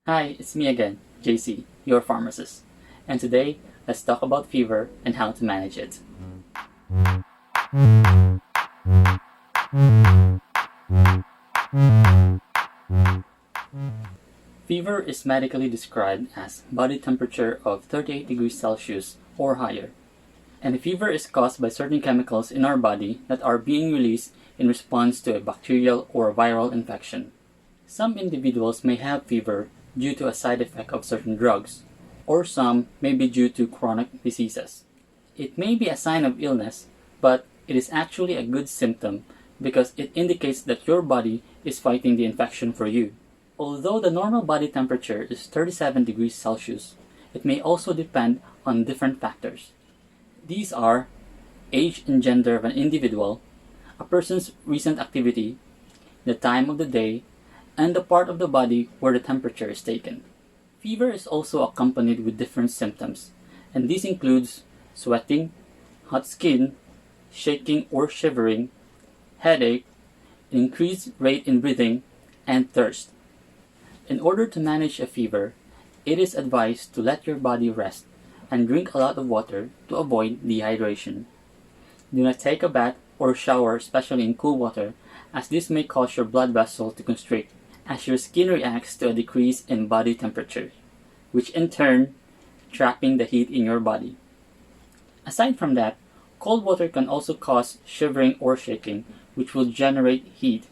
Hi, it's me again, JC, your pharmacist. And today, let's talk about fever and how to manage it. Fever is medically described as body temperature of 38 degrees Celsius or higher. And fever is caused by certain chemicals in our body that are being released in response to a bacterial or viral infection. Some individuals may have fever due to a side effect of certain drugs, or some may be due to chronic diseases. It may be a sign of illness, but it is actually a good symptom because it indicates that your body is fighting the infection for you. Although the normal body temperature is 37 degrees Celsius, it may also depend on different factors. These are age and gender of an individual, a person's recent activity, the time of the day, and the part of the body where the temperature is taken. Fever is also accompanied with different symptoms, and these includes sweating, hot skin, shaking or shivering, headache, increased rate in breathing, and thirst. In order to manage a fever, it is advised to let your body rest and drink a lot of water to avoid dehydration. Do not take a bath or shower, especially in cool water, as this may cause your blood vessels to constrict as your skin reacts to a decrease in body temperature, which in turn trapping the heat in your body. Aside from that, cold water can also cause shivering or shaking, which will generate heat.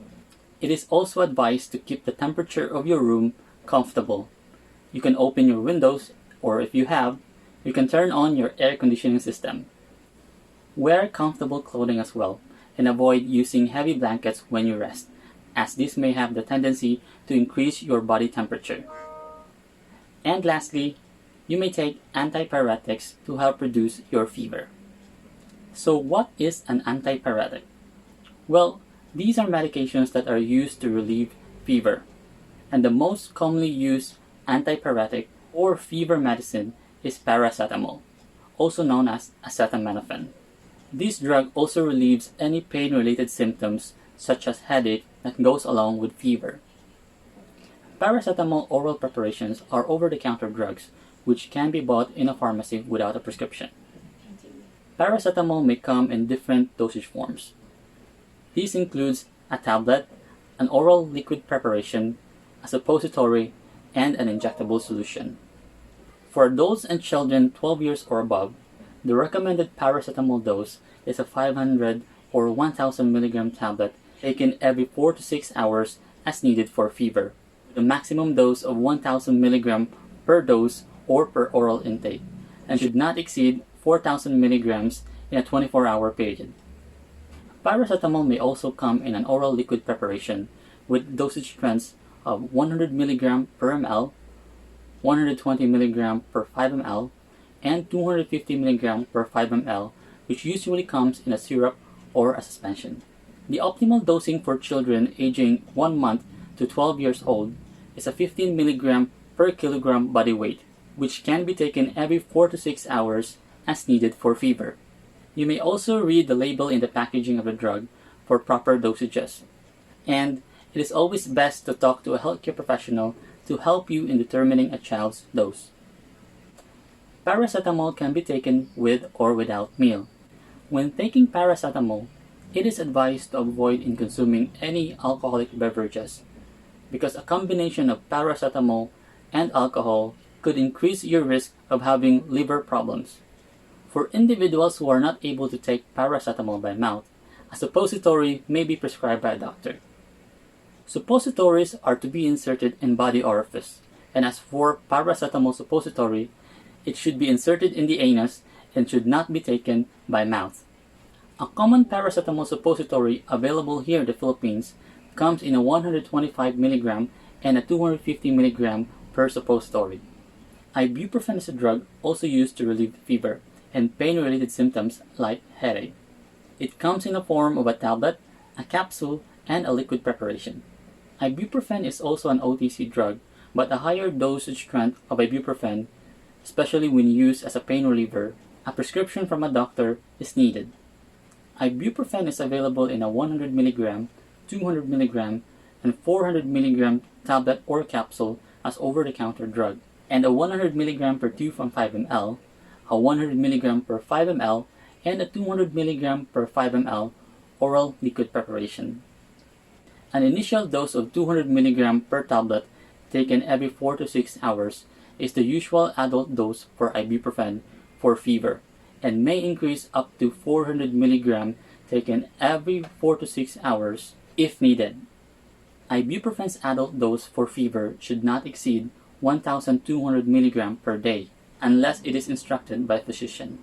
It is also advised to keep the temperature of your room comfortable. You can open your windows, or if you have, you can turn on your air conditioning system. Wear comfortable clothing as well, and avoid using heavy blankets when you rest, as this may have the tendency to increase your body temperature. And lastly, you may take antipyretics to help reduce your fever. So what is an antipyretic? Well, these are medications that are used to relieve fever, and the most commonly used antipyretic or fever medicine is paracetamol, also known as acetaminophen. This drug also relieves any pain-related symptoms such as headache that goes along with fever. Paracetamol oral preparations are over-the-counter drugs which can be bought in a pharmacy without a prescription. Paracetamol may come in different dosage forms. This includes a tablet, an oral liquid preparation, a suppository, and an injectable solution. For adults and children 12 years or above, the recommended paracetamol dose is a 500 or 1000 mg tablet taken every 4 to 6 hours as needed for fever, with a maximum dose of 1000 mg per dose or per oral intake, and should not exceed 4000 mg in a 24-hour period. Paracetamol may also come in an oral liquid preparation with dosage strengths of 100 mg per ml, 120 mg per 5 ml, and 250 mg per 5 ml, which usually comes in a syrup or a suspension. The optimal dosing for children aging 1 month to 12 years old is a 15 mg per kilogram body weight, which can be taken every 4 to 6 hours as needed for fever. You may also read the label in the packaging of the drug for proper dosages. And it is always best to talk to a healthcare professional to help you in determining a child's dose. Paracetamol can be taken with or without meal. When taking paracetamol, it is advised to avoid in consuming any alcoholic beverages because a combination of paracetamol and alcohol could increase your risk of having liver problems. For individuals who are not able to take paracetamol by mouth, a suppository may be prescribed by a doctor. Suppositories are to be inserted in body orifice, and as for paracetamol suppository, it should be inserted in the anus and should not be taken by mouth. A common paracetamol suppository available here in the Philippines comes in a 125 mg and a 250 mg per suppository. Ibuprofen is a drug also used to relieve fever and pain-related symptoms like headache. It comes in the form of a tablet, a capsule, and a liquid preparation. Ibuprofen is also an OTC drug, but a higher dosage strength of ibuprofen, especially when used as a pain reliever, a prescription from a doctor is needed. Ibuprofen is available in a 100 mg, 200 mg, and 400 mg tablet or capsule as over-the-counter drug, and a 100 mg per 2.5 ml, a 100 mg per 5 ml, and a 200 mg per 5 ml oral liquid preparation. An initial dose of 200 mg per tablet taken every 4 to 6 hours is the usual adult dose for ibuprofen for fever, and may increase up to 400 mg taken every 4 to 6 hours if needed. Ibuprofen's adult dose for fever should not exceed 1,200 mg per day, unless it is instructed by a physician.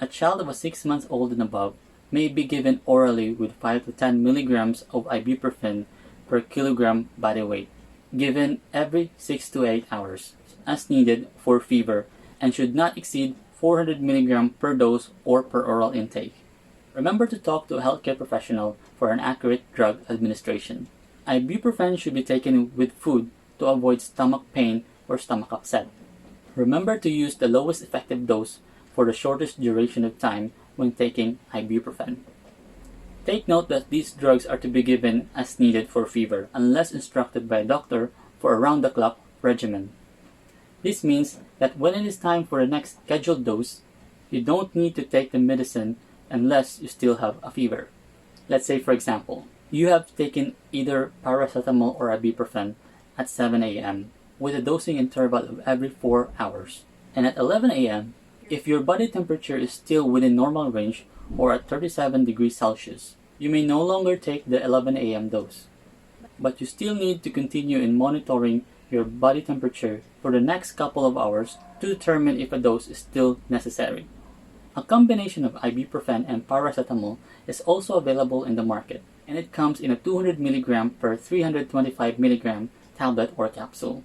A child of 6 months old and above may be given orally with 5 to 10 mg of ibuprofen per kilogram body weight, given every 6 to 8 hours, as needed for fever, and should not exceed 400 mg per dose or per oral intake. Remember to talk to a healthcare professional for an accurate drug administration. Ibuprofen should be taken with food to avoid stomach pain or stomach upset. Remember to use the lowest effective dose for the shortest duration of time when taking ibuprofen. Take note that these drugs are to be given as needed for fever unless instructed by a doctor for a round-the-clock regimen. This means that when it is time for the next scheduled dose, you don't need to take the medicine unless you still have a fever. Let's say, for example, you have taken either paracetamol or ibuprofen at 7 a.m. with a dosing interval of every 4 hours. And at 11 a.m., if your body temperature is still within normal range or at 37 degrees Celsius, you may no longer take the 11 a.m. dose. But you still need to continue in monitoring your body temperature for the next couple of hours to determine if a dose is still necessary. A combination of ibuprofen and paracetamol is also available in the market, and it comes in a 200 mg per 325 mg tablet or capsule.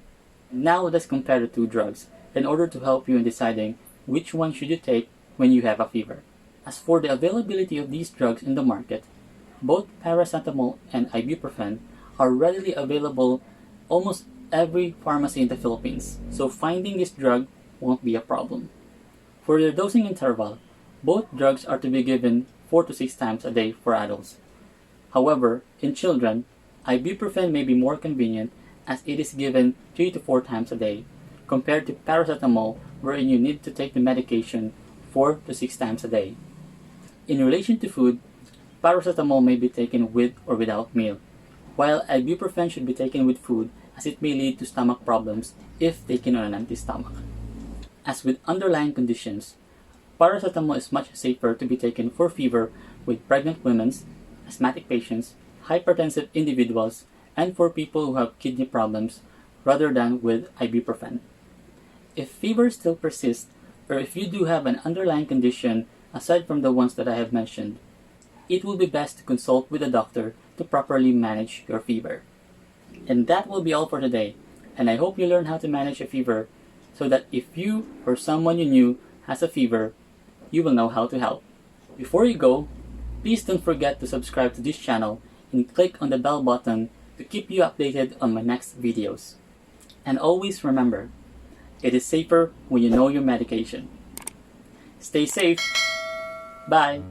Now let's compare the two drugs in order to help you in deciding which one should you take when you have a fever. As for the availability of these drugs in the market, both paracetamol and ibuprofen are readily available almost every pharmacy in the Philippines, so finding this drug won't be a problem. For their dosing interval, both drugs are to be given 4 to 6 times a day for adults. However, in children, ibuprofen may be more convenient as it is given 3 to 4 times a day, compared to paracetamol wherein you need to take the medication 4 to 6 times a day. In relation to food, paracetamol may be taken with or without meal, while ibuprofen should be taken with food as it may lead to stomach problems if taken on an empty stomach. As with underlying conditions, paracetamol is much safer to be taken for fever with pregnant women, asthmatic patients, hypertensive individuals, and for people who have kidney problems rather than with ibuprofen. If fever still persists, or if you do have an underlying condition aside from the ones that I have mentioned, it will be best to consult with a doctor to properly manage your fever. And that will be all for today, and I hope you learn how to manage a fever so that if you or someone you knew has a fever, you will know how to help. Before you go, please don't forget to subscribe to this channel and click on the bell button to keep you updated on my next videos. And always remember, it is safer when you know your medication. Stay safe. Bye.